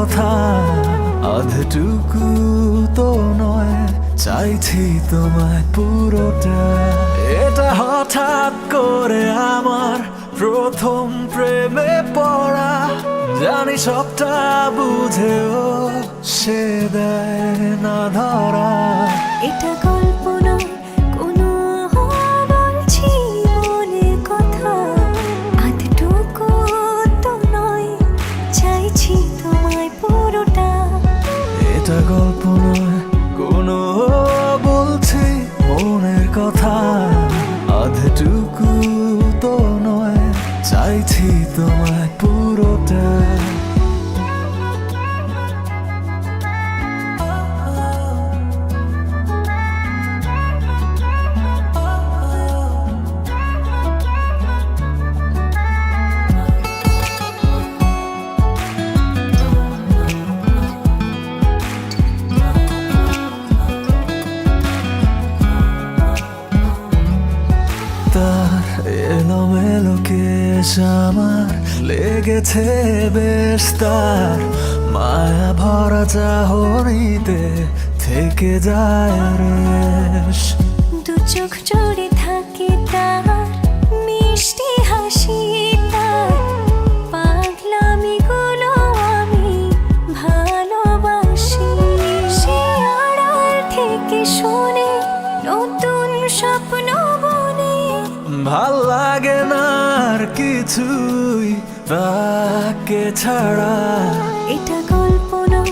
কথা আধটুকু তো নয়, চাইছি তোমায় পুরোটা। এটা হঠাৎ করে আমার প্রথম প্রেমে পড়া, জানি সবটা বুঝেও সে দেয় না ধরা। এটা গল্প নয় কোনো, বলছি মনের কথা আধটুকু তো নয়, চাইছি তোমায় পুরোটা। এটা গল্প নয় কোনো, বলছি মনের কথা আধটুকু তো নয়, চাইছি তোমায় পুরোটা। তার এলোমেলো কেশ আমার লেগেছে বেশ, তার মায়া ভরা চাহনিতে থেকে যায় রেশ। দু চোখ জুড়ে থাকে তার মিষ্টি হাসি, তার পাগলামিগুলো আমি ভালোবাসি। সে আড়াল থেকে শুনে নতুন স্বপ্ন বনে, ভাল লাগে না আর কিছুই তাকে ছাড়া।